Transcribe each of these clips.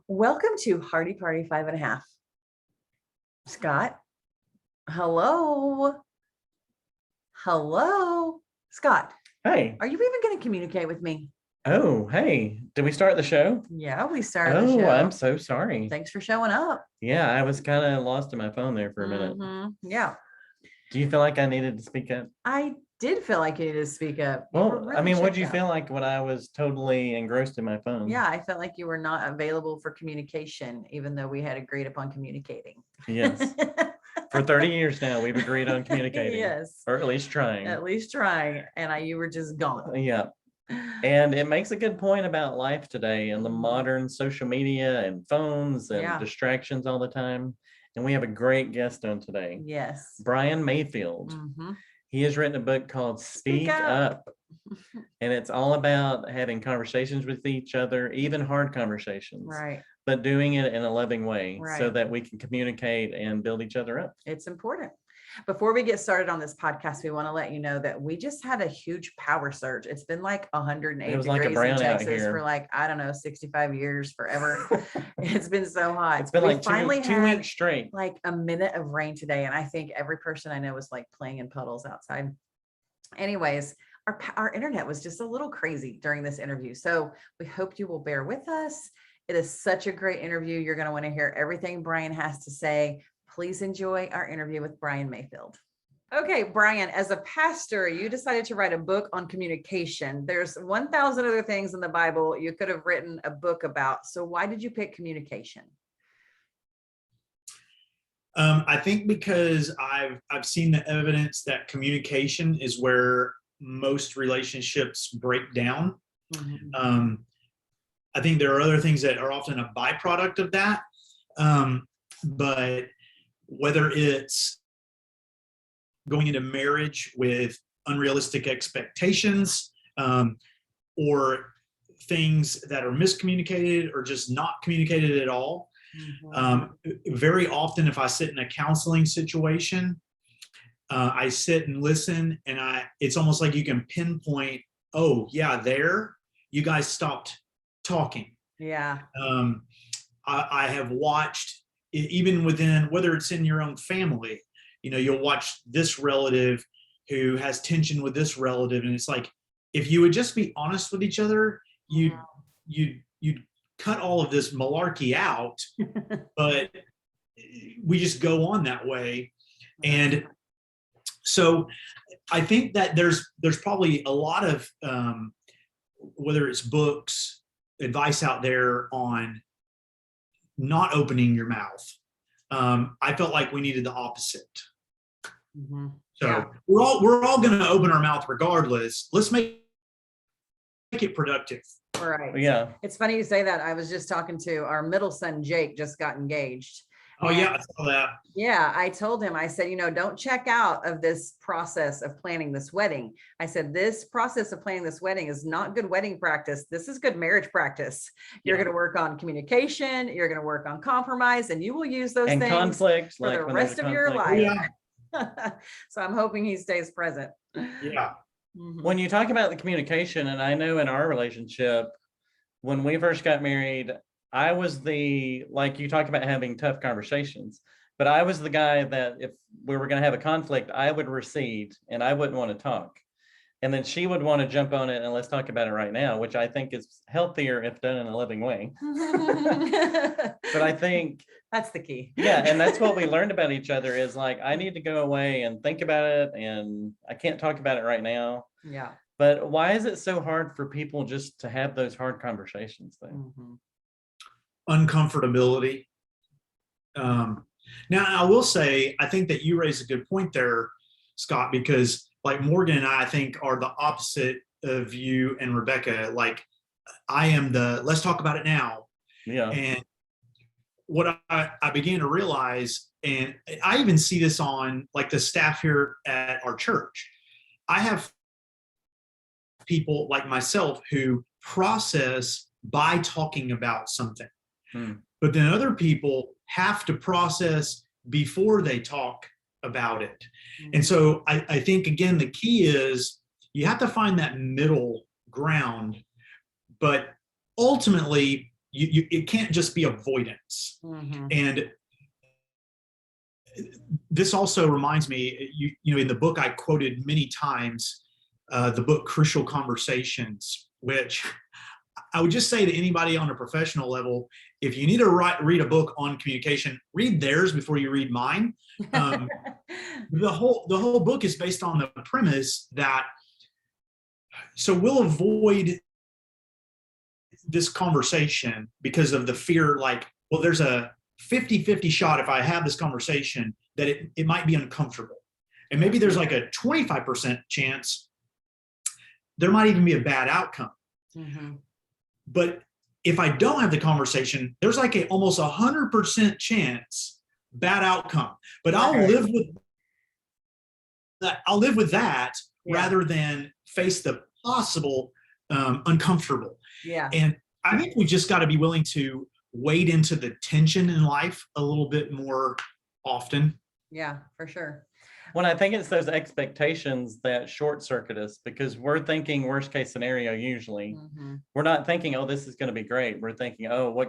Welcome to Hardy Party 5.5. Scott. Hello. Scott. Hey. Are you even going to communicate with me? Oh, hey. Did we start the show? Yeah, we started the show. Oh, I'm so sorry. Thanks for showing up. Yeah, I was kind of lost in my phone there for a minute. Yeah. Do you feel like I needed to speak up? I did feel like you needed to speak up. Well, I mean, what did you feel like when I was totally engrossed in my phone? Yeah, I felt like you were not available for communication, even though we had agreed upon communicating. Yes. For 30 years now, we've agreed on communicating. Yes. Or at least trying. At least trying. And you were just gone. Yeah. And it makes a good point about life today and the modern social media and phones and distractions all the time. And we have a great guest on today. Yes. BRIAN Mayfield. He has written a book called Speak Up. And it's all about having conversations with each other, even hard conversations. Right. But doing it in a loving way so that we can communicate and build each other up. It's important. Before we get started on this podcast, we want to let you know that we just had a huge power surge. It's been like 108 degrees in Texas for like, I don't know, 65 years, forever. It's been so hot. It's been like two weeks straight. Like a minute of rain today. And I think every person I know was like playing in puddles outside. Anyways, our internet was just a little crazy during this interview. So we hope you will bear with us. It is such a great interview. You're going to want to hear everything BRIAN has to say. Please enjoy our interview with BRIAN Mayfield. Okay, BRIAN, as a pastor, you decided to write a book on communication. There's 1,000 other things in the Bible you could have written a book about. So why did you pick communication? I think because I've seen the evidence that communication is where most relationships break down. I think there are other things that are often a byproduct of that. But whether it's going into marriage with unrealistic expectations, or things that are miscommunicated or just not communicated at all. Very often, if I sit in a counseling situation, I sit and listen, and it's almost like you can pinpoint, oh yeah, there, you guys stopped talking. Yeah. I have watched, even within, whether it's in your own family, you'll watch this relative who has tension with this relative, and it's like, if you would just be honest with each other, you'd cut all of this malarkey out. But we just go on that way. And so I think that there's probably a lot of whether it's books, advice out there on not opening your mouth. I felt like we needed the opposite. So we're all going to open our mouth regardless. Let's make it productive. Right. Yeah. It's funny you say that. I was just talking to our middle son, Jake, just got engaged. Oh yeah, I saw that. Yeah, I told him, I said, don't check out of this process of planning this wedding. I said, this process of planning this wedding is not good wedding practice. This is good marriage practice. You're going to work on communication. You're going to work on compromise, and you will use those things conflict, for the rest of your life. So I'm hoping he stays present. Yeah. When you talk about the communication, and I know in our relationship, when we first got married, I was like you talk about having tough conversations, but I was the guy that if we were going to have a conflict, I would recede and I wouldn't want to talk. And then she would want to jump on it and let's talk about it right now, which I think is healthier if done in a loving way. But I think that's the key. Yeah. And that's what we learned about each other is like, I need to go away and think about it. And I can't talk about it right now. Yeah. But why is it so hard for people just to have those hard conversations then? Uncomfortability. Now, I will say, I think that you raised a good point there, Scott, because like Morgan and I think are the opposite of you and Rebecca. Like I am let's talk about it now. Yeah. And what I began to realize, and I even see this on like the staff here at our church. I have people like myself who process by talking about something. But then other people have to process before they talk about it. And so I think, again, the key is you have to find that middle ground, but ultimately it can't just be avoidance. And this also reminds me, you know, in the book I quoted many times, the book Crucial Conversations, which I would just say to anybody on a professional level, if you need to read a book on communication, read theirs before you read mine. The whole book is based on the premise that, so we'll avoid this conversation because of the fear, like, well, there's a 50-50 shot if I have this conversation that it might be uncomfortable. And maybe there's like a 25% chance there might even be a bad outcome. But if I don't have the conversation, there's like a almost 100% chance bad outcome. But I'll live with that. I'll live with that rather than face the possible uncomfortable. And I think we've just got to be willing to wade into the tension in life a little bit more often. Yeah, for sure. When I think it's those expectations that short circuit us, because we're thinking worst case scenario usually. We're not thinking, oh, this is going to be great. We're thinking, oh,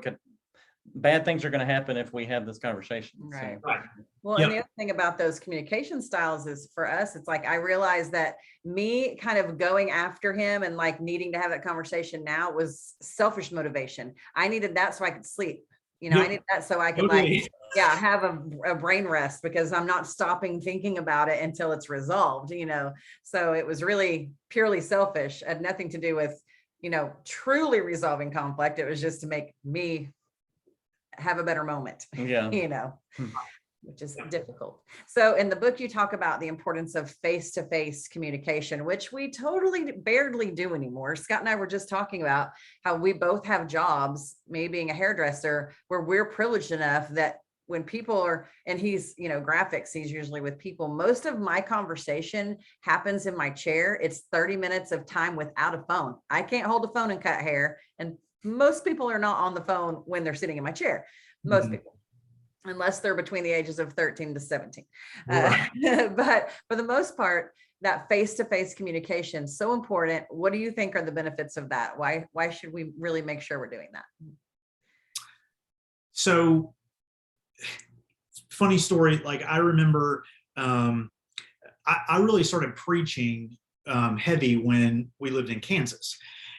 bad things are going to happen if we have this conversation. Right. So. Well, and the other thing about those communication styles is, for us, it's like I realized that me kind of going after him and like needing to have that conversation now was selfish motivation. I needed that so I could sleep. You know, I needed that so I could have a brain rest, because I'm not stopping thinking about it until it's resolved, you know. So it was really purely selfish. It had nothing to do with, you know, truly resolving conflict. It was just to make me have a better moment, you know, which is difficult. So in the book, you talk about the importance of face-to-face communication, which we totally barely do anymore. Scott and I were just talking about how we both have jobs, me being a hairdresser, where we're privileged enough that when people are, and he's, you know, graphics, he's usually with people. Most of my conversation happens in my chair. It's 30 minutes of time without a phone. I can't hold a phone and cut hair. And most people are not on the phone when they're sitting in my chair. Most people, unless they're between the ages of 13 to 17. But for the most part, that face-to-face communication is so important. What do you think are the benefits of that? Why should we really make sure we're doing that? So, funny story, like I remember I really started preaching heavy when we lived in Kansas.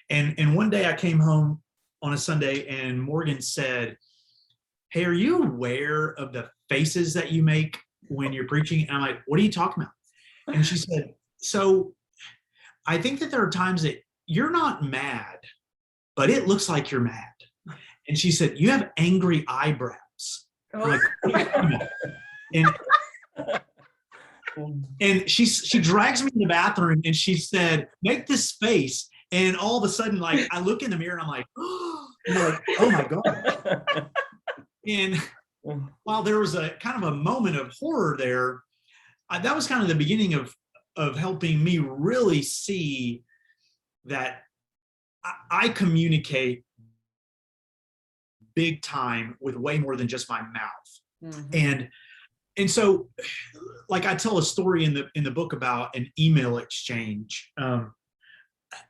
And one day I came home on a Sunday and Morgan said, "Hey, are you aware of the faces that you make when you're preaching?" And I'm like, "What are you talking about?" And she said, "So I think that there are times that you're not mad, but it looks like you're mad." And she said, "You have angry eyebrows." Like, and she drags me in the bathroom and she said, "Make this face." And all of a sudden, like, I look in the mirror and I'm like, oh my God. And while there was a kind of a moment of horror there, that was kind of the beginning of helping me really see that I communicate big time with way more than just my mouth. And so, like, I tell a story in the book about an email exchange.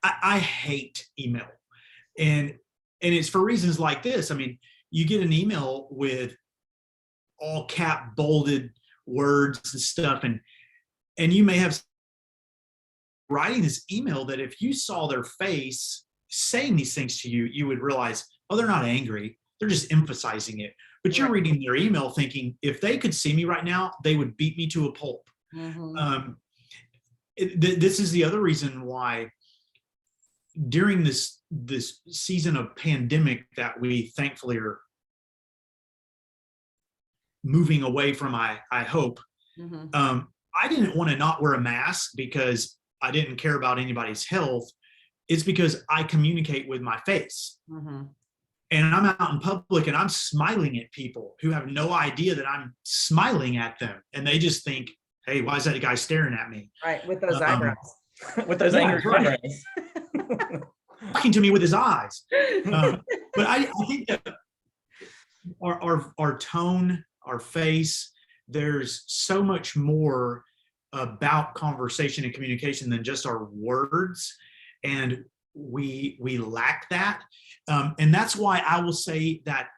I hate email, and it's for reasons like this. I mean, you get an email with all cap bolded words and stuff, and you may have writing this email that if you saw their face saying these things to you, you would realize, oh, they're not angry, they're just emphasizing it. But you're reading their email thinking, if they could see me right now, they would beat me to a pulp. This is the other reason why during this season of pandemic that we thankfully are moving away from, I hope, I didn't want to not wear a mask because I didn't care about anybody's health. It's because I communicate with my face. and I'm out in public and I'm smiling at people who have no idea that I'm smiling at them, and they just think, hey, why is that guy staring at me? Right, with those eyebrows. With those Yeah, angry right. eyebrows. Looking to me with his eyes. But I think that our tone, our face, there's so much more about conversation and communication than just our words, and we lack that. And that's why I will say that,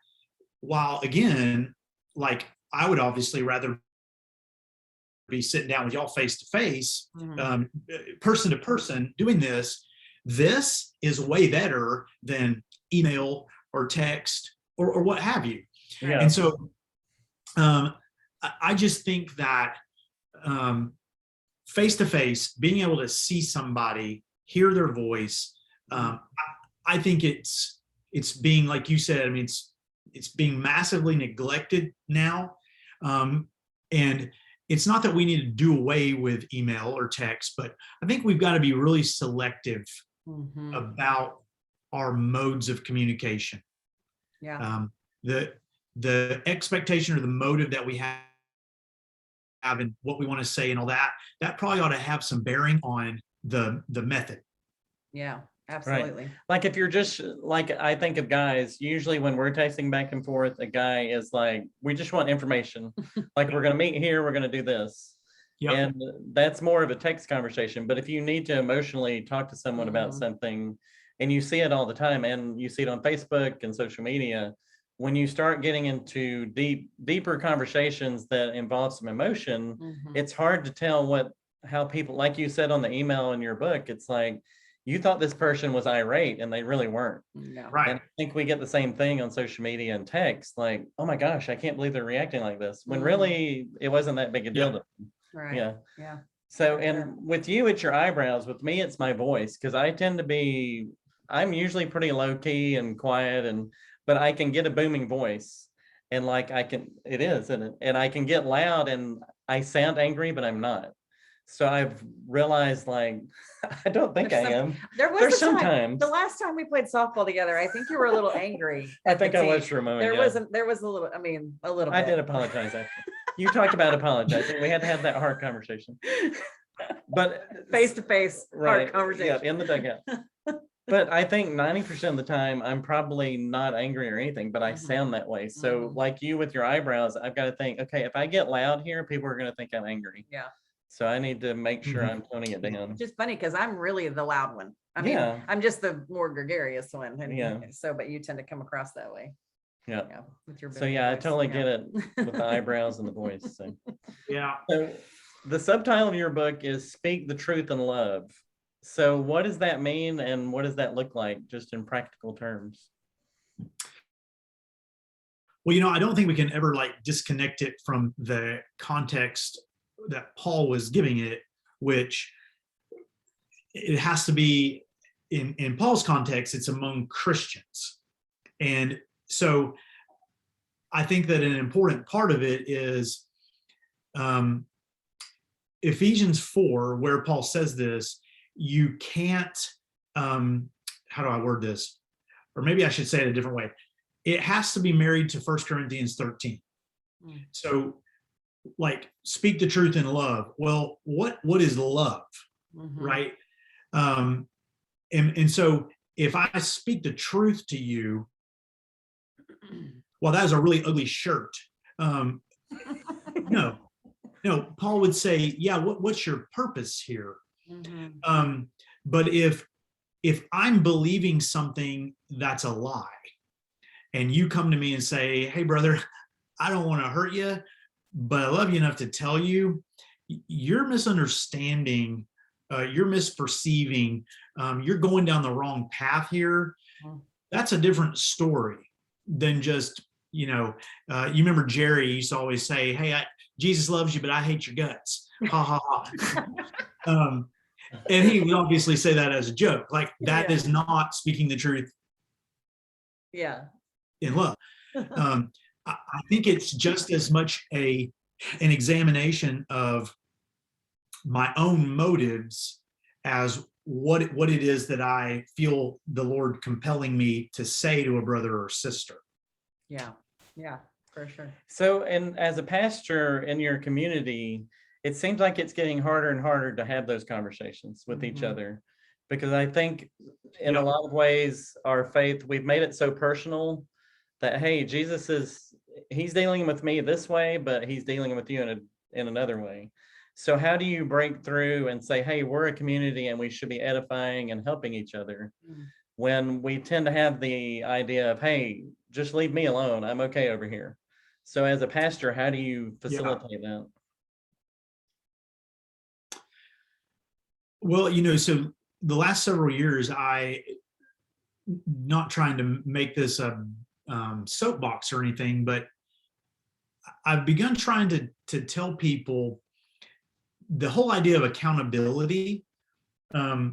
while again, like, I would obviously rather be sitting down with y'all face to face, person to person, doing this. This is way better than email or text or what have you. Yeah. And so I just think that face to face, being able to see somebody, hear their voice, I think it's being, like you said, I mean, it's being massively neglected now. And it's not that we need to do away with email or text, but I think we've got to be really selective about our modes of communication. Yeah. The expectation or the motive that we have and what we want to say and all that probably ought to have some bearing on the method. Yeah, absolutely. Like, if you're just like, I think of guys, usually when we're texting back and forth, a guy is like, we just want information. Like, we're going to meet here, we're going to do this. Yep. And that's more of a text conversation. But if you need to emotionally talk to someone about something, and you see it all the time, and you see it on Facebook and social media, when you start getting into deeper conversations that involve some emotion, it's hard to tell how people, like you said on the email in your book, it's like, you thought this person was irate and they really weren't. No. Right. And I think we get the same thing on social media and text, like, oh my gosh, I can't believe they're reacting like this, when really it wasn't that big a deal to them. Right. Yeah. Yeah. So, For and sure. with you, it's your eyebrows. With me, it's my voice, because I tend to be, I'm usually pretty low key and quiet, but I can get a booming voice, and like it is, and I can get loud, and I sound angry, but I'm not. So I've realized, like, I don't think I am. There's There's a time, sometimes. the last time we played softball together, I think you were a little angry. I at the think I was team. for a moment. There yeah. was a little, a little I bit. did apologize after. You talked about apologizing. We had to have that hard conversation. But Face to face, right, hard conversation. yeah, in the dugout. But I think 90% of the time, I'm probably not angry or anything, but I sound that way. So like you with your eyebrows, I've got to think, okay, if I get loud here, people are going to think I'm angry. Yeah. So I need to make sure I'm toning it down. Which is funny, because I'm really the loud one. I mean, Yeah. I'm just the more gregarious one. And Yeah. So, but you tend to come across that way. Yeah. Yeah. With your So booming yeah, I voice, totally yeah. get it with the eyebrows and the voice. So. Yeah. So the subtitle of your book is Speak the Truth in Love. So what does that mean, and what does that look like, just in practical terms? Well, I don't think we can ever disconnect it from the context that Paul was giving it, which it has to be in Paul's context, it's among Christians. And so I think that an important part of it is Ephesians 4, where Paul says this, you can't, how do I word this? Or maybe I should say it a different way. It has to be married to 1 Corinthians 13. So speak the truth in love. Well, what is love? Right? And so if I speak the truth to you, well, that is a really ugly shirt. No, Paul would say, yeah, what's your purpose here? But if I'm believing something that's a lie, and you come to me and say, hey, brother, I don't want to hurt you, but I love you enough to tell you, you're misunderstanding, you're misperceiving, you're going down the wrong path here. That's a different story than just, you remember Jerry used to always say, hey, Jesus loves you, but I hate your guts. Ha ha ha. And he would obviously say that as a joke. That is not speaking the truth. Yeah. In love. I think it's just as much an examination of my own motives as what it is that I feel the Lord compelling me to say to a brother or sister. Yeah. Yeah, for sure. So, and as a pastor in your community, it seems like it's getting harder and harder to have those conversations with each Mhm. other, because I think in Yeah. a lot of ways, our faith, we've made it so personal that, hey, he's dealing with me this way, but he's dealing with you in another way. So how do you break through and say, hey, we're a community and we should be edifying and helping each other, Mm. when we tend to have the idea of, hey, just leave me alone, I'm okay over here. So as a pastor, how do you facilitate that? Well, so the last several years, not trying to make this a soapbox or anything, but I've begun trying to tell people the whole idea of accountability, is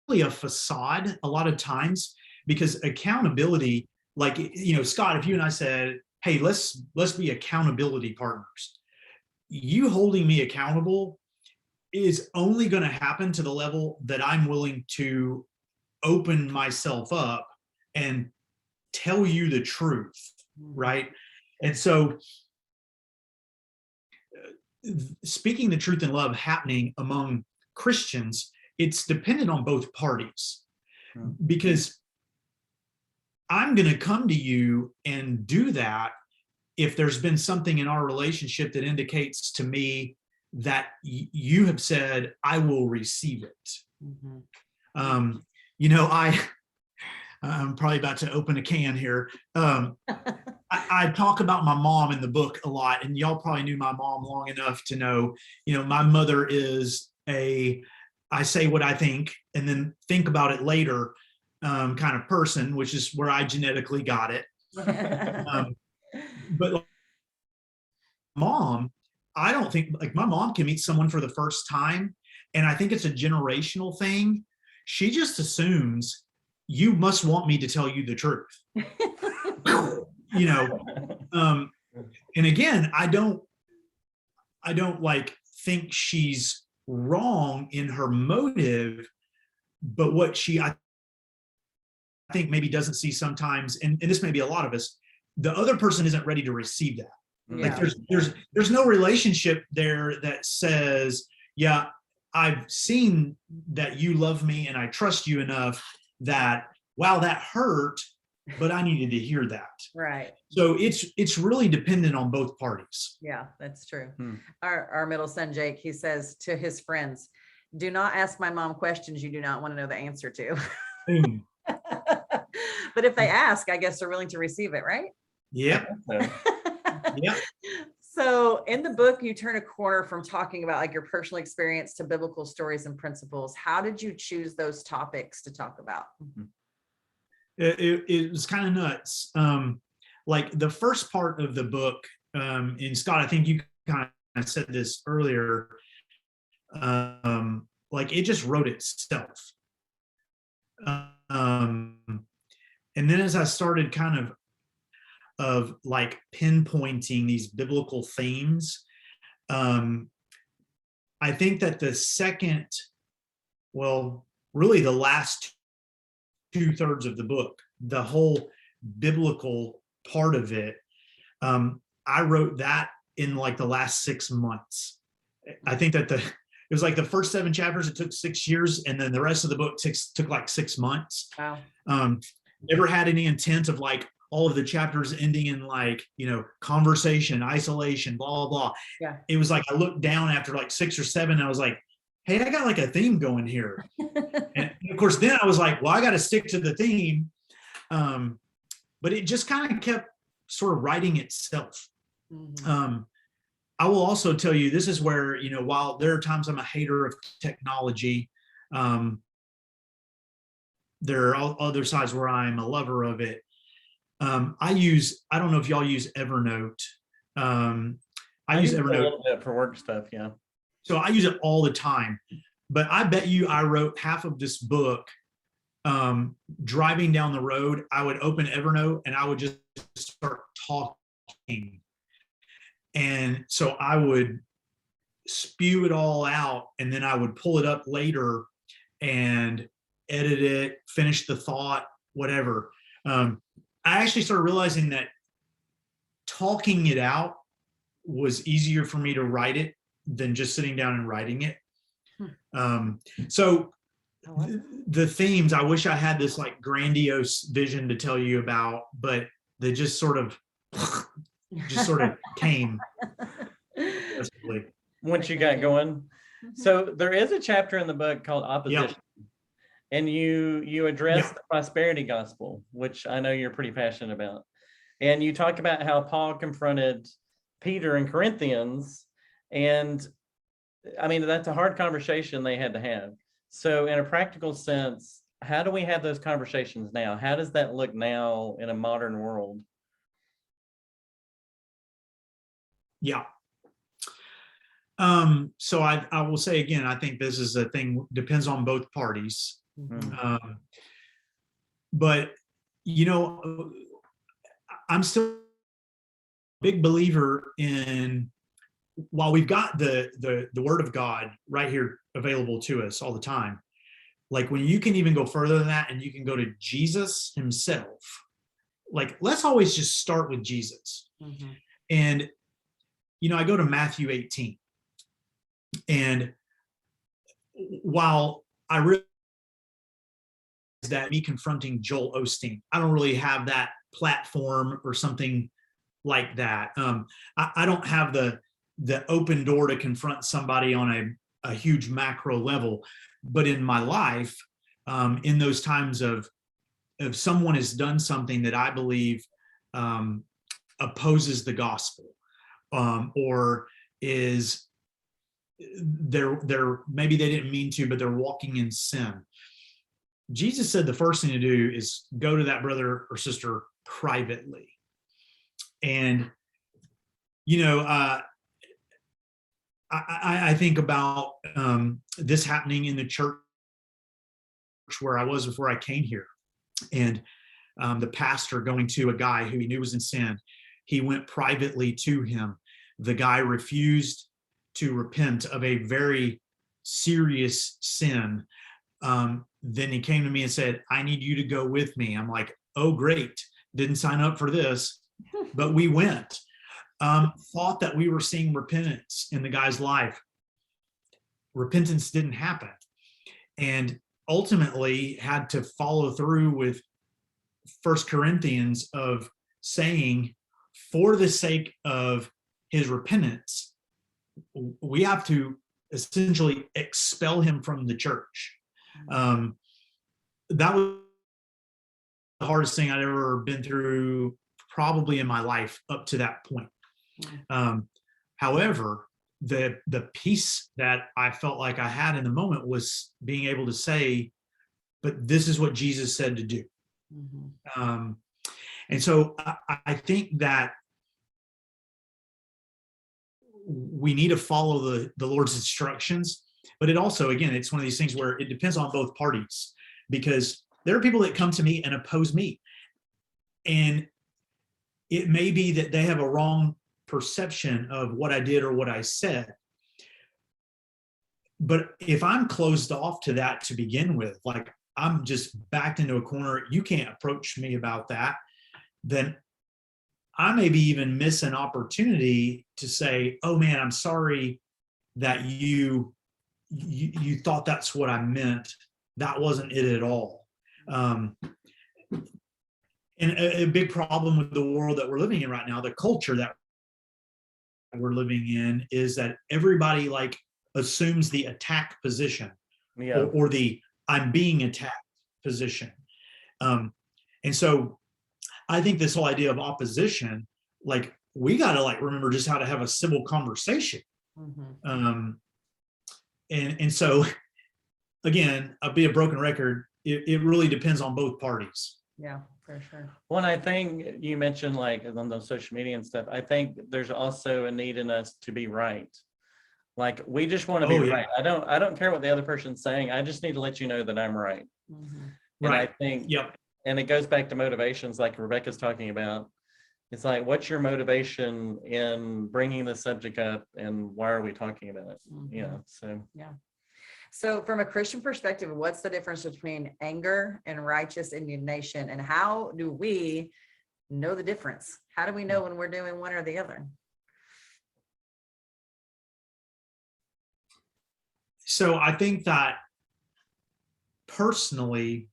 really a facade a lot of times, because accountability, like, Scott, if you and I said, hey, let's be accountability partners, you holding me accountable is only going to happen to the level that I'm willing to open myself up and tell you the truth, right? And so speaking the truth in love happening among Christians, it's dependent on both parties, because I'm going to come to you and do that if there's been something in our relationship that indicates to me that you have said, I will receive it. Mm-hmm. I'm probably about to open a can here. I talk about my mom in the book a lot, and y'all probably knew my mom long enough to know, my mother is I say what I think and then think about it later kind of person, which is where I genetically got it. But mom, I don't think, like, my mom can meet someone for the first time, and I think it's a generational thing. She just assumes you must want me to tell you the truth. And again, I don't like think she's wrong in her motive, but what I think maybe doesn't see sometimes, and this may be a lot of us, the other person isn't ready to receive that. Yeah. Like there's no relationship there that says, yeah, I've seen that you love me and I trust you enough that, wow, that hurt, but I needed to hear that. Right. So it's really dependent on both parties. Yeah, that's true. Our middle son, Jake, he says to his friends, do not ask my mom questions you do not want to know the answer to. But if they ask, I guess they're willing to receive it, right? Yep. Yep. So in the book, you turn a corner from talking about like your personal experience to biblical stories and principles. How did you choose those topics to talk about? It was kind of nuts. Like the first part of the book, and Scott, I think you kind of said this earlier, like it just wrote itself. And then as I started kind of like pinpointing these biblical themes, I think that the second, well, really the last 2/3 of the book, the whole biblical part of it, I wrote that in like the last 6 months. I think that it was like the first 7 chapters, it took 6 years, and then the rest of the book took like 6 months. Wow. Never had any intent of like all of the chapters ending in like, conversation, isolation, blah, blah, blah. Yeah. It was like I looked down after like 6 or 7, and I was like, hey, I got like a theme going here. And of course, then I was like, well, I got to stick to the theme. But it just kind of kept sort of writing itself. Mm-hmm. I will also tell you, this is where, while there are times I'm a hater of technology, there are other sides where I'm a lover of it. I don't know if y'all use Evernote. I use Evernote a little bit for work stuff. Yeah. So I use it all the time, but I bet you I wrote half of this book driving down the road. I would open Evernote and I would just start talking. And so I would spew it all out, and then I would pull it up later and edit it, finish the thought, whatever. I actually started realizing that talking it out was easier for me to write it than just sitting down and writing it. So the themes, I wish I had this like grandiose vision to tell you about, but they just sort of came. Basically. Once you got going. So there is a chapter in the book called Opposition. And you address the prosperity gospel, which I know you're pretty passionate about. And you talk about how Paul confronted Peter in Corinthians. And I mean, that's a hard conversation they had to have. So in a practical sense, how do we have those conversations now? How does that look now in a modern world? Yeah. So I will say again, I think this is a thing, depends on both parties. But, you know, I'm still a big believer in, while we've got the word of God right here available to us all the time, like when you can even go further than that and you can go to Jesus himself, like let's always just start with Jesus. And, you know, I go to Matthew 18, and while I realize that me confronting Joel Osteen, I don't really have that platform or something like that. I don't have the open door to confront somebody on a huge macro level, but in my life, in those times of if someone has done something that I believe opposes the gospel, or is they're maybe they didn't mean to, but they're walking in sin. Jesus said the first thing to do is go to that brother or sister privately. And, you know, I think about this happening in the church where I was before I came here. And the pastor going to a guy who he knew was in sin, he went privately to him. The guy refused to repent of a very serious sin. Then he came to me and said, I need you to go with me. I'm like, oh, great. Didn't sign up for this, but we went. Thought that we were seeing repentance in the guy's life. Repentance didn't happen. And ultimately had to follow through with 1 Corinthians of saying, for the sake of his repentance, we have to essentially expel him from the church. That was the hardest thing I'd ever been through probably in my life up to that point. However, the peace that I felt like I had in the moment was being able to say, but this is what Jesus said to do. And so I think that we need to follow the Lord's instructions, but it also, again, it's one of these things where it depends on both parties, because there are people that come to me and oppose me. And it may be that they have a wrong perception of what I did or what I said. But if I'm closed off to that to begin with, like I'm just backed into a corner, you can't approach me about that, then I maybe even miss an opportunity to say, oh man, I'm sorry that you thought that's what I meant. That wasn't it at all. And a big problem with the world that we're living in right now, the culture that we're living in, is that everybody like assumes the attack position, or the I'm being attacked position. And so I think this whole idea of opposition, like we got to like remember just how to have a civil conversation. And so again, I'll be a broken record. It really depends on both parties. Yeah, for sure. One, I think you mentioned like on those social media and stuff, I think there's also a need in us to be right. Like we just want to be right. I don't care what the other person's saying. I just need to let you know that I'm right. And Right. I think, and it goes back to motivations like Rebecca's talking about. It's like, what's your motivation in bringing this subject up, and why are we talking about it? Yeah. So So from a Christian perspective, what's the difference between anger and righteous indignation? And how do we know the difference? How do we know when we're doing one or the other? So I think that personally,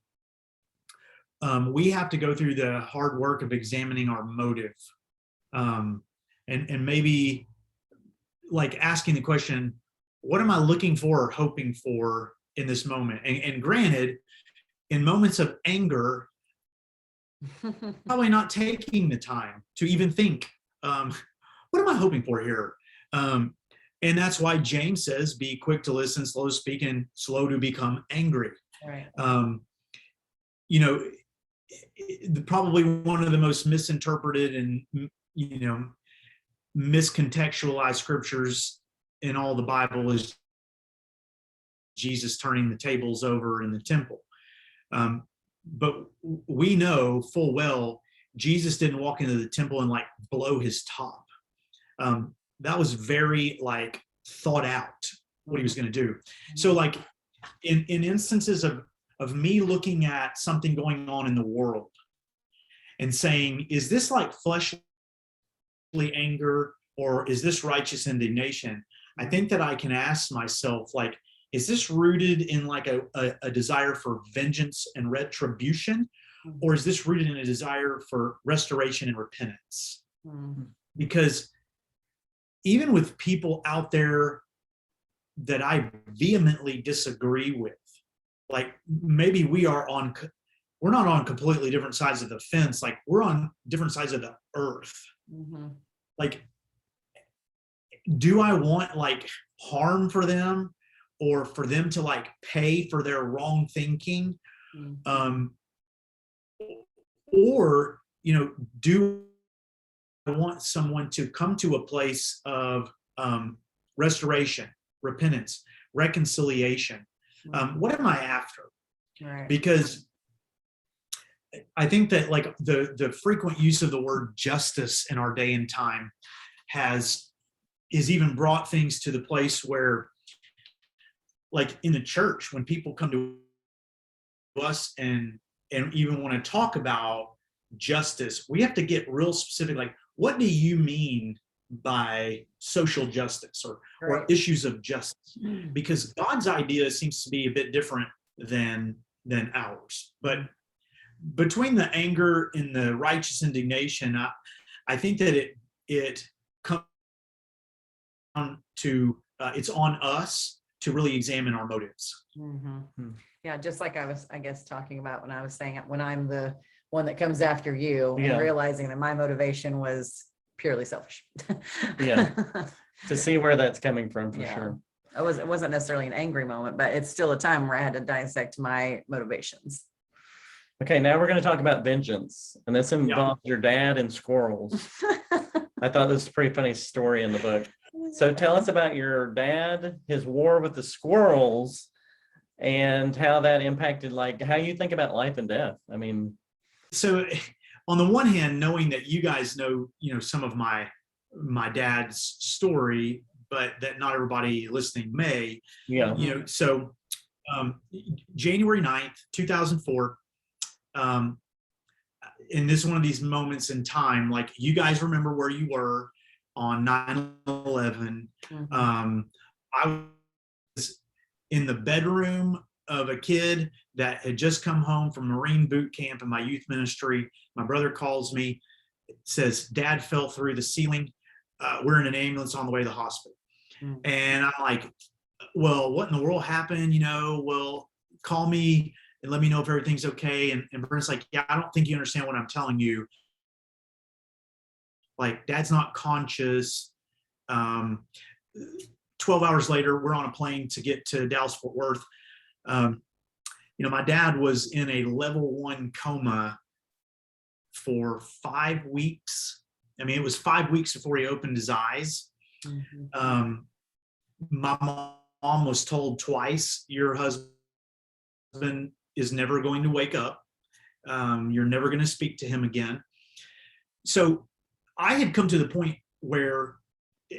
we have to go through the hard work of examining our motive, and maybe like asking the question, what am I looking for or hoping for in this moment? And granted, in moments of anger, probably not taking the time to even think, what am I hoping for here? And that's why James says, be quick to listen, slow to speak, and slow to become angry. Right. You know, probably one of the most misinterpreted and, miscontextualized scriptures in all the Bible is Jesus turning the tables over in the temple. But we know full well Jesus didn't walk into the temple and like blow his top. That was very like thought out what he was going to do. So like in instances of me looking at something going on in the world and saying, is this like fleshly anger or is this righteous indignation? I think that I can ask myself, like, is this rooted in like a desire for vengeance and retribution, or is this rooted in a desire for restoration and repentance? Because even with people out there that I vehemently disagree with, like maybe we're not on completely different sides of the fence, like we're on different sides of the earth. Like, do I want like harm for them or for them to like pay for their wrong thinking? Or, do I want someone to come to a place of restoration, repentance, reconciliation? What am I after? Right. Because I think that like the frequent use of the word justice in our day and time has even brought things to the place where, like in the church, when people come to us and even want to talk about justice, we have to get real specific. Like, what do you mean by social justice or issues of justice? Because God's idea seems to be a bit different than ours. But between the anger and the righteous indignation, I think that it comes down to it's on us to really examine our motives. Yeah, just like I was, I guess, talking about when I was saying when I'm the one that comes after you and realizing that my motivation was purely selfish. To see where that's coming from for sure. It wasn't necessarily an angry moment, but it's still a time where I had to dissect my motivations. Okay, now we're going to talk about vengeance, and this involves your dad and squirrels. I thought this was a pretty funny story in the book. So tell us about your dad, his war with the squirrels, and how that impacted like how you think about life and death. I mean, so on the one hand, knowing that you guys know, some of my dad's story, but that not everybody listening may, so January 9th, 2004, and this is one of these moments in time, like you guys remember where you were on 9/11. I was in the bedroom of a kid that had just come home from Marine boot camp in my youth ministry. My brother calls me, says, Dad fell through the ceiling. We're in an ambulance on the way to the hospital. And I'm like, well, what in the world happened? Well, call me and let me know if everything's okay. And Brent's like, yeah, I don't think you understand what I'm telling you. Like, Dad's not conscious. 12 hours later, we're on a plane to get to Dallas Fort Worth. My dad was in a level 1 coma for 5 weeks. I mean, it was 5 weeks before he opened his eyes. My mom was told twice, your husband is never going to wake up. You're never going to speak to him again. So I had come to the point where,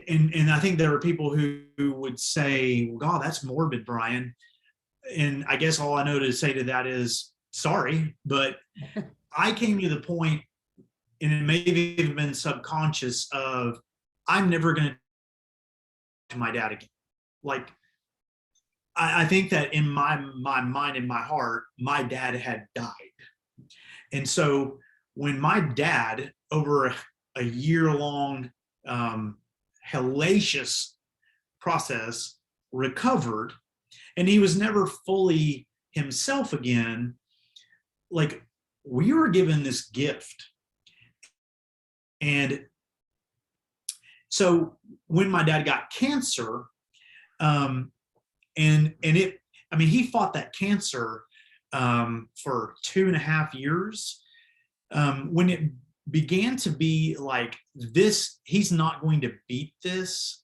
and I think there are people who would say, well, God, that's morbid, Brian. And I guess all I know to say to that is sorry, but I came to the point, and it may have even been subconscious, of I'm never going to talk to my dad again. Like, I think that in my mind, in my heart, my dad had died. And so when my dad, over a year-long hellacious process, recovered, and he was never fully himself again, like, we were given this gift. And so when my dad got cancer, and it, I mean, he fought that cancer for 2.5 years. When it began to be like this, he's not going to beat this.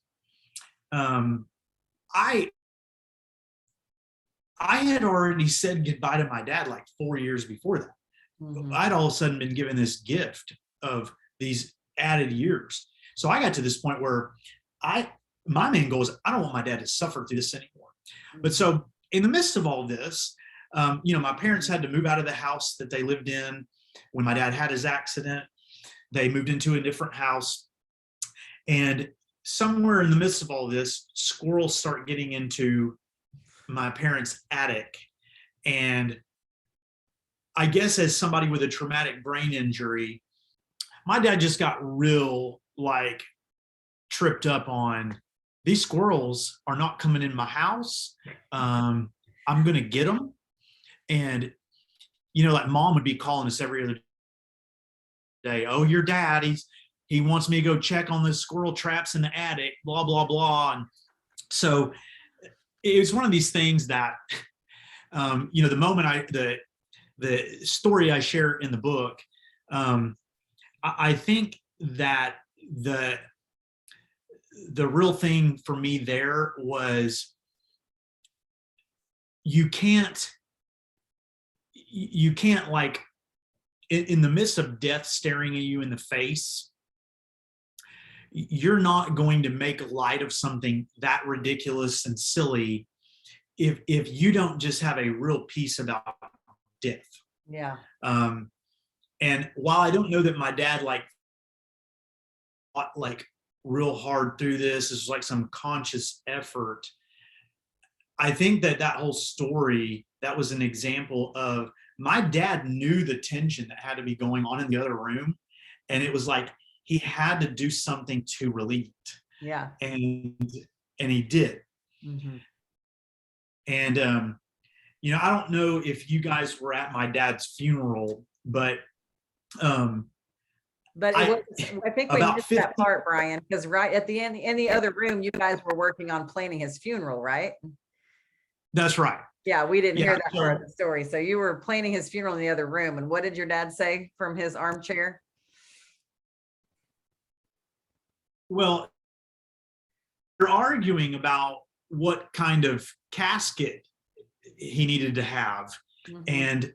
I had already said goodbye to my dad like 4 years before that. Mhm. I'd all of a sudden been given this gift of these added years. So I got to this point where my main goal is I don't want my dad to suffer through this anymore. But so in the midst of all this, my parents had to move out of the house that they lived in when my dad had his accident. They moved into a different house. And somewhere in the midst of all this, squirrels start getting into my parents' attic. And I guess as somebody with a traumatic brain injury, my dad just got real, like, tripped up on, these squirrels are not coming in my house. I'm going to get them. And, like, mom would be calling us every other day. Oh, your dad, he wants me to go check on the squirrel traps in the attic, blah, blah, blah. And so it was one of these things that, the moment the story I share in the book, I think that the real thing for me there was you can't like, in the midst of death staring at you in the face, you're not going to make light of something that ridiculous and silly if you don't just have a real peace about death. Yeah. And while I don't know that my dad fought real hard through this is like some conscious effort, I think that whole story, that was an example of my dad knew the tension that had to be going on in the other room, and it was like he had to do something to relieve it. Yeah. And he did. Mm-hmm. And I don't know if you guys were at my dad's funeral, but I think we about missed 50 that part, Brian, because right at the end, in the other room, you guys were working on planning his funeral, right? That's right. Yeah, we didn't hear that so- part of the story. So you were planning his funeral in the other room. And what did your dad say from his armchair? Well, you're arguing about what kind of casket he needed to have. Mhm. And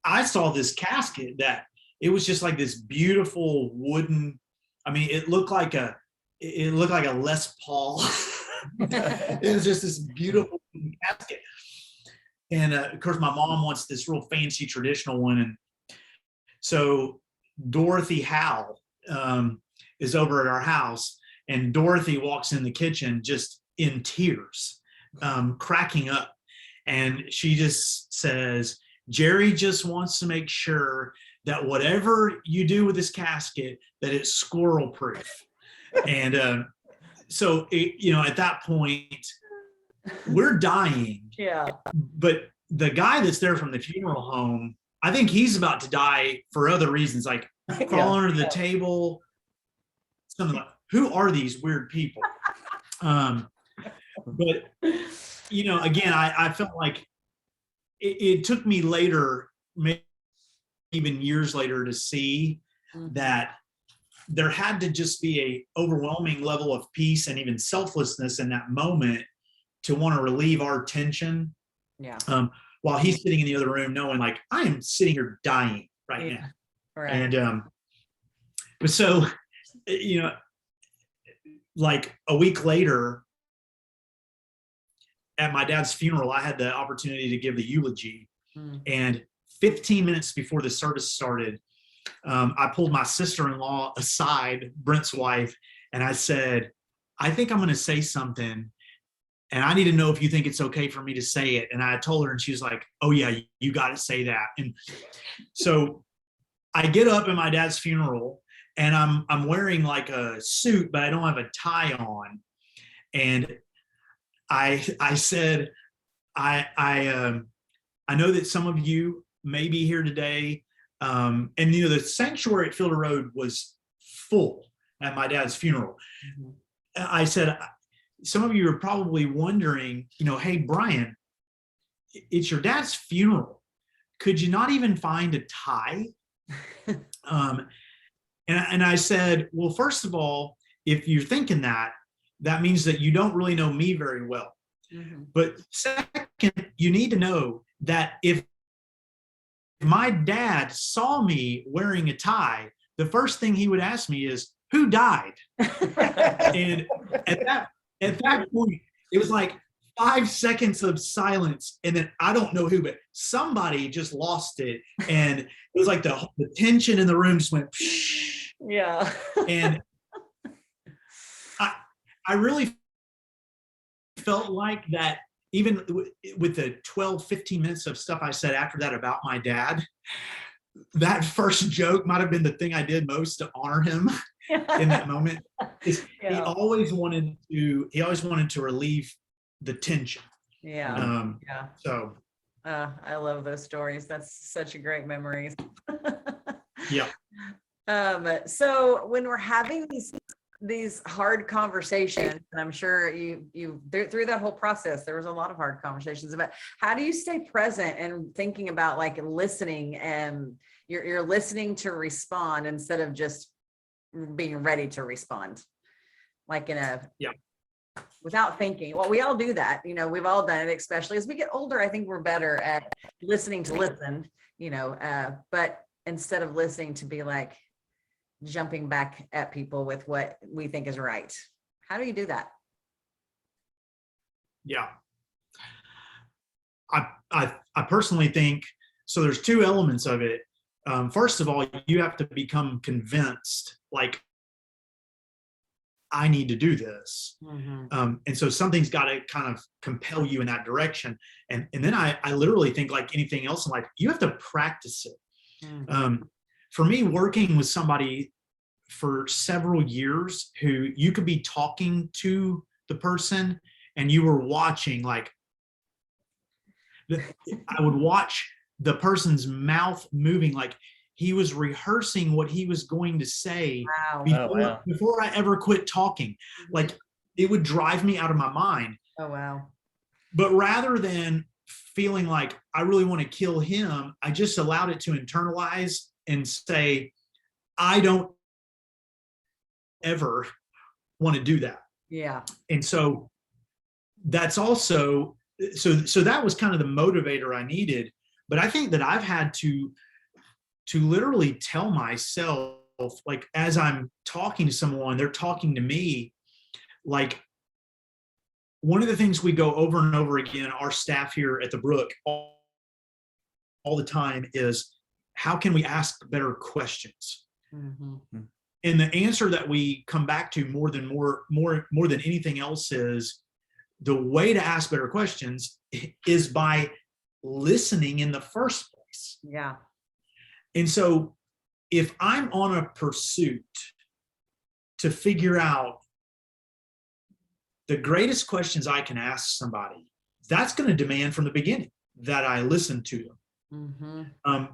I saw this casket that it was just like this beautiful wooden, I mean, it looked like a Les Paul. It was just this beautiful casket. And of course, my mom wants this real fancy traditional one. And so Dorothy Howe is over at our house, and Dorothy walks in the kitchen just in tears, cracking up. And she just says, Jerry just wants to make sure that whatever you do with this casket, that it's squirrel proof. And so, at that point, we're dying. Yeah. But the guy that's there from the funeral home, I think he's about to die for other reasons, like crawl under the table, something like, who are these weird people? But, again, I felt like it took me later, maybe even years later, to see that there had to just be a overwhelming level of peace and even selflessness in that moment to want to relieve our tension. Yeah. While he's sitting in the other room, knowing like I am sitting here dying right now. Right. And but so you know, like a week later at my dad's funeral, I had the opportunity to give the eulogy. And 15 minutes before the service started, I pulled my sister-in-law aside, Brent's wife, and I said, I think I'm going to say something, and I need to know if you think it's okay for me to say it. And I told her, and she was like, oh yeah, you got to say that. And so I get up at my dad's funeral, and I'm wearing like a suit, but I don't have a tie on. And I said, I know that some of you may be here today. And the sanctuary at Fielder Road was full at my dad's funeral. I said, some of you are probably wondering, hey, Brian, it's your dad's funeral. Could you not even find a tie? And I said, well, first of all, if you're thinking that means that you don't really know me very well. But second, you need to know that if my dad saw me wearing a tie, the first thing he would ask me is, who died? And at that point, it was like 5 seconds of silence. And then I don't know who, but somebody just lost it. And it was like the tension in the room just went, psh. Yeah. And I really felt like that, even with the 12, 15 minutes of stuff I said after that about my dad, that first joke might have been the thing I did most to honor him in that moment. He always wanted to relieve the tension. So I love those stories. That's such a great memories. Yeah. So when we're having these hard conversations, and I'm sure you through that whole process, there was a lot of hard conversations about how do you stay present and thinking about like listening, and you're listening to respond instead of just being ready to respond, like without thinking. Well, we all do that, we've all done it, especially as we get older. I think we're better at listening to listen, but instead of listening to be like jumping back at people with what we think is right. How do you do that? Yeah. I personally think, so there's two elements of it. First of all, you have to become convinced, like, I need to do this. And so something's got to kind of compel you in that direction. And then I literally think, like anything else in life, you have to practice it. For me, working with somebody for several years who you could be talking to the person and you were watching, like, I would watch the person's mouth moving, like he was rehearsing what he was going to say. Before I ever quit talking. Like, it would drive me out of my mind. Oh, wow. But rather than feeling like I really want to kill him, I just allowed it to internalize and say, I don't ever want to do that. Yeah. And so that's also, so that was kind of the motivator I needed. But I think that I've had to literally tell myself, like, as I'm talking to someone, they're talking to me, like, one of the things we go over and over again, our staff here at the Brook all the time, is how can we ask better questions? And the answer that we come back to more than anything else is the way to ask better questions is by listening in the first place. Yeah. And so if I'm on a pursuit to figure out the greatest questions I can ask somebody, that's going to demand from the beginning that I listen to them.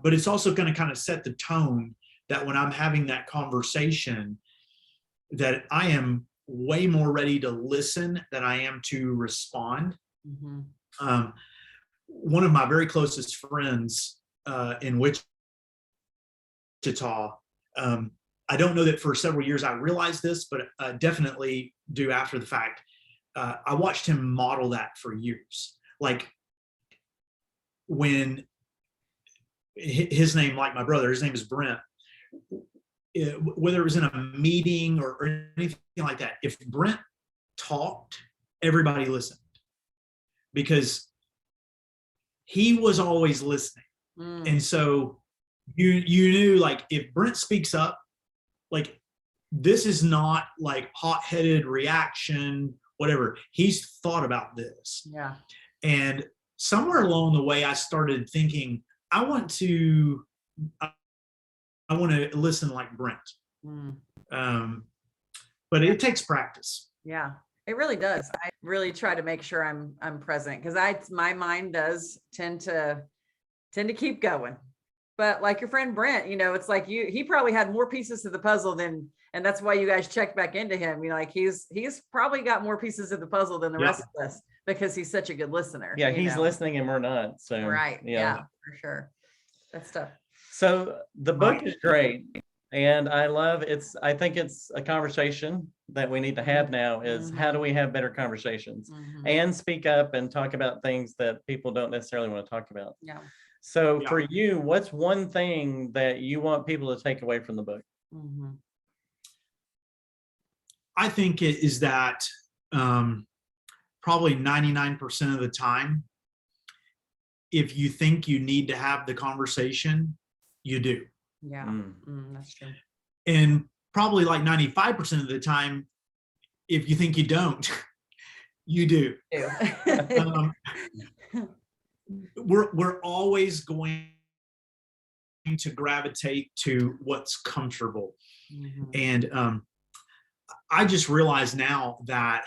But it's also going to kind of set the tone that when I'm having that conversation, that I am way more ready to listen than I am to respond. One of my very closest friends in Wichita, I don't know that for several years I realized this, but definitely do after the fact. I watched him model that for years. Like, when his name, like my brother, his name is Brent. whether it was in a meeting or anything like that, if Brent talked, everybody listened because he was always listening. And so you knew, like, if Brent speaks up, like, this is not like hot-headed reaction, whatever. He's thought about this. Yeah. And somewhere along the way, I started thinking, I want to listen like Brent. But it takes practice. Yeah, it really does. I really try to make sure I'm present because my mind does tend to keep going. But like your friend Brent, it's like he probably had more pieces to the puzzle and that's why you guys checked back into him. Like he's probably got more pieces of the puzzle than the rest of us because he's such a good listener. Yeah, he's listening and we're not. So right. Yeah, for sure. That's tough. So the book is great. And I think it's a conversation that we need to have now is how do we have better conversations and speak up and talk about things that people don't necessarily want to talk about. Yeah. So for you, what's one thing that you want people to take away from the book? I think it is that probably 99% of the time, if you think you need to have the conversation, you do. Yeah, that's true. And probably like 95% of the time, if you think you don't, you do. We're always going to gravitate to what's comfortable. And I just realize now that,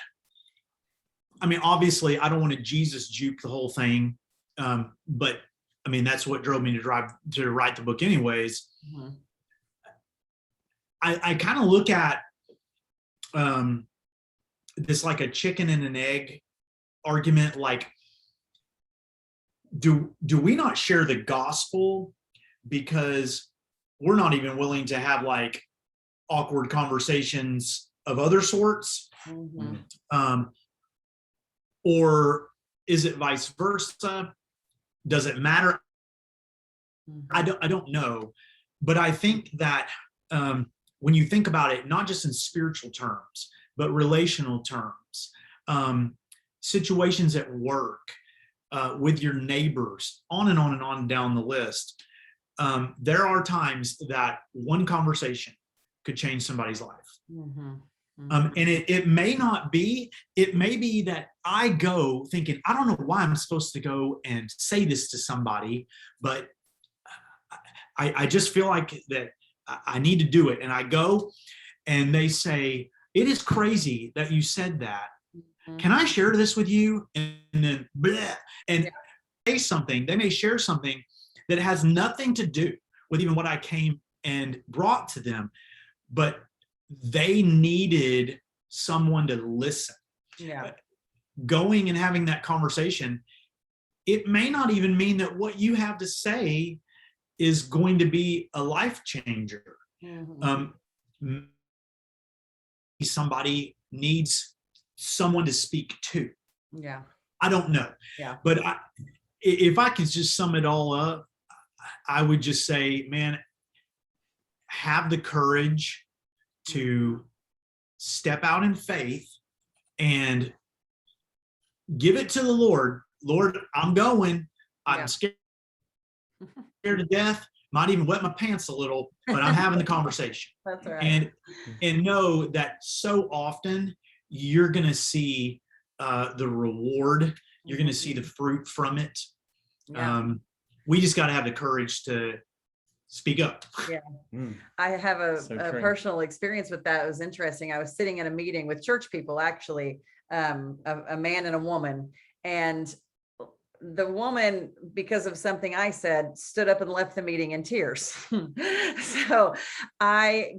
I mean, obviously I don't want to Jesus juke the whole thing. But I mean, that's what drove me to write the book anyways. I kind of look at this like a chicken and an egg argument. Like, do we not share the gospel because we're not even willing to have like awkward conversations of other sorts? Or is it vice versa? Does it matter? I don't know. But I think that when you think about it, not just in spiritual terms, but relational terms, situations at work, with your neighbors, on and on and on down the list, there are times that one conversation could change somebody's life. And it may be that I go thinking, I don't know why I'm supposed to go and say this to somebody, but I just feel like that I need to do it. And I go and they say, it is crazy that you said that. Can I share this with you? And then bleh, and say something, they may share something that has nothing to do with even what I came and brought to them, but they needed someone to listen. Going and having that conversation, it may not even mean that what you have to say is going to be a life changer. Somebody needs someone to speak to. I don't know. But if I could just sum it all up, I would just say, man, have the courage to step out in faith and give it to the Lord. Lord, I'm going. I'm scared to death. Might even wet my pants a little, but I'm having the conversation. That's right. And know that so often you're going to see the reward. You're going to see the fruit from it. We just got to have the courage to speak up. I have a personal experience with that. It was interesting. I was sitting in a meeting with church people, actually, a man and a woman, and the woman, because of something I said, stood up and left the meeting in tears. So I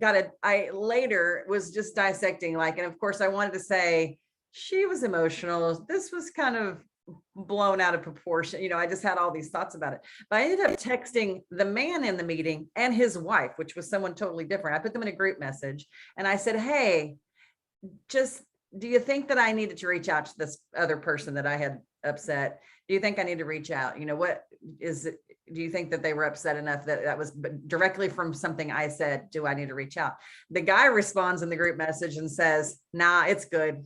later was just dissecting, and of course I wanted to say she was emotional. This was kind of blown out of proportion. I just had all these thoughts about it, but I ended up texting the man in the meeting and his wife, which was someone totally different. I put them in a group message and I said, hey, do you think that I needed to reach out to this other person that I had upset? Do you think I need to reach out? What is it? do you think that they were upset enough that that was directly from something I said? Do I need to reach out? The guy responds in the group message and says, nah, it's good.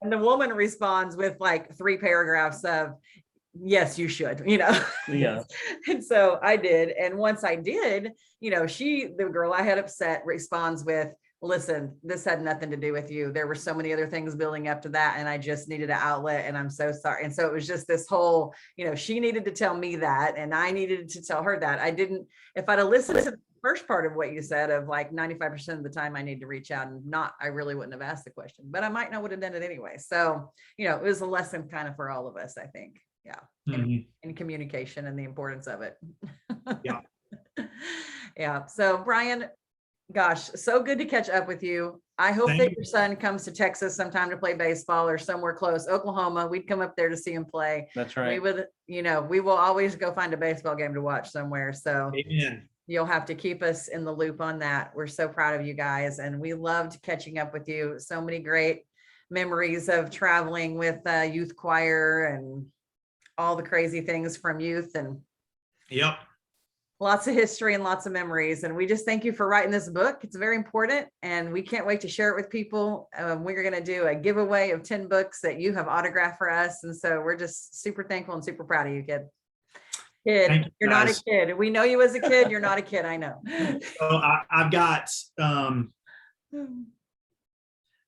And the woman responds with like 3 paragraphs of, yes, you should, Yeah. And so I did. And once I did, the girl I had upset responds with, listen, this had nothing to do with you. There were so many other things building up to that. And I just needed an outlet, and I'm so sorry. And so it was just this whole, she needed to tell me that, and I needed to tell her that. If I'd have listened to the first part of what you said of like 95% of the time I need to reach out, and I really wouldn't have asked the question, but I might not would have done it anyway. So, it was a lesson kind of for all of us, I think. Yeah. In communication and the importance of it. Yeah. Yeah. So Brian, gosh, so good to catch up with you. I hope that your son comes to Texas sometime to play baseball, or somewhere close, Oklahoma. We'd come up there to see him play. That's right. We would, we will always go find a baseball game to watch somewhere. So Amen. You'll have to keep us in the loop on that. We're so proud of you guys, and we loved catching up with you. So many great memories of traveling with youth choir and all the crazy things from youth, and Yep. lots of history and lots of memories. And we just thank you for writing this book. It's very important, and we can't wait to share it with people. We're going to do a giveaway of 10 books that you have autographed for us. And so we're just super thankful and super proud of you, kid. Thank you, You're not a kid. We know you as a kid. You're not a kid. I know. So I've got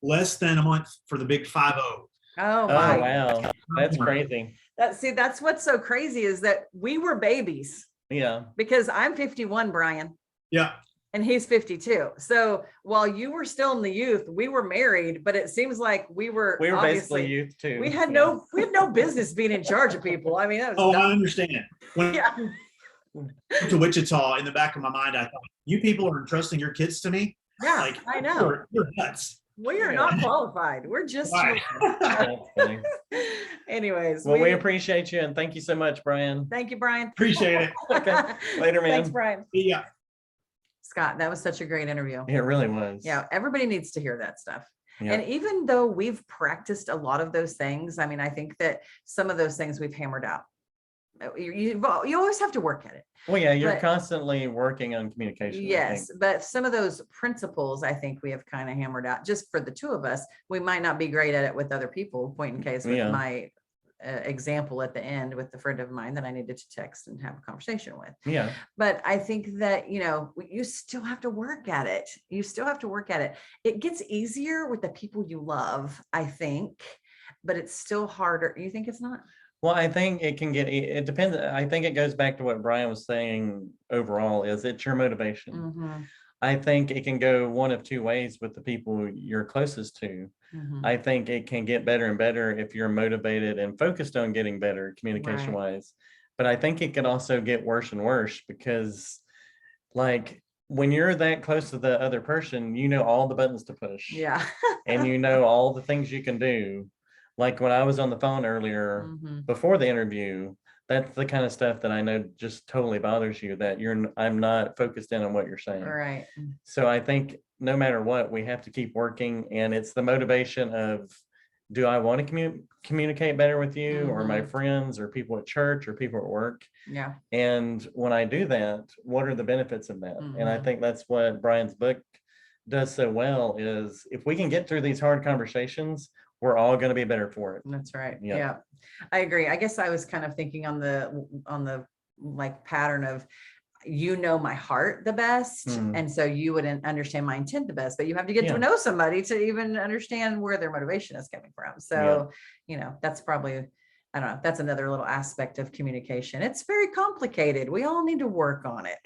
less than a month for the big 5-0. Oh, Oh, my. wow. That's crazy. That's what's so crazy is that we were babies, Yeah. because I'm 51, Brian, Yeah. and he's 52. So while you were still in the youth, we were married, but it seems like we were basically obviously youth too. we had no business being in charge of people. I mean, that was Oh, dumb. I understand. When Yeah. I went to Wichita, in the back of my mind, I thought, you people are entrusting your kids to me? Yeah, Like, I know. you're nuts. We are not qualified. We're just Right. That's funny. anyways. Well, we appreciate you, and thank you so much, Brian. Thank you, Brian. Appreciate it. Okay. Later, man. Thanks, Brian. Yeah. Scott, that was such a great interview. It really was. Yeah, everybody needs to hear that stuff. Yeah. And even though we've practiced a lot of those things, I mean, I think that some of those things we've hammered out. You always have to work at it. Well, yeah, you're But- constantly working on communication. I Yes, think. but some of those principles, I think we have kind of hammered out just for the two of us. We might not be great at it with other people. Point in case with Yeah. my example at the end with the friend of mine that I needed to text and have a conversation with. Yeah. But I think that, you still have to work at it. You still have to work at it. It gets easier with the people you love, I think, but it's still harder. You think it's not? Well, I think it can it depends. I think it goes back to what Brian was saying overall, is it's your motivation. Mm-hmm. I think it can go one of two ways with the people you're closest to. Mm-hmm. I think it can get better and better if you're motivated and focused on getting better communication wise. But I think it could also get worse and worse, because like when you're that close to the other person, you know all the buttons to push. Yeah. And you know all the things you can do. Like when I was on the phone earlier Mm-hmm. before the interview, that's the kind of stuff that I know just totally bothers you, that I'm not focused in on what you're saying. All right. So I think no matter what, we have to keep working, and it's the motivation of, do I want to communicate better with you or my friends or people at church or people at work? Yeah. And when I do that, what are the benefits of that? And I think that's what Brian's book does so well, is if we can get through these hard conversations, we're all going to be better for it. That's right. Yeah. Yeah. I agree. I guess I was kind of thinking on the like pattern of, my heart the best. Mm. And so you wouldn't understand my intent the best, but you have to get Yeah. to know somebody to even understand where their motivation is coming from. So, that's probably, I don't know, that's another little aspect of communication. It's very complicated. We all need to work on it.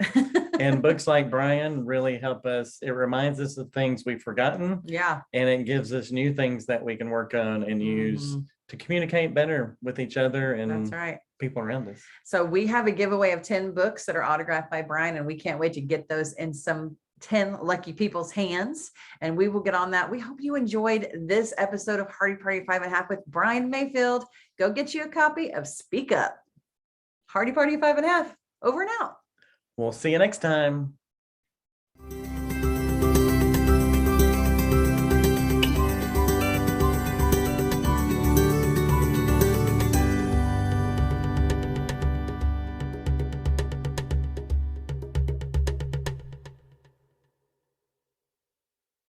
And books like Brian really help us. It reminds us of things we've forgotten, Yeah. and it gives us new things that we can work on and use to communicate better with each other and That's right. people around us. So we have a giveaway of 10 books that are autographed by Brian, and we can't wait to get those in some 10 lucky people's hands, and we will get on that. We hope you enjoyed this episode of Hardy Party 5.5 with Brian Mayfield. Go get you a copy of Speak Up. Hardy Party 5.5, over and out. We'll see you next time.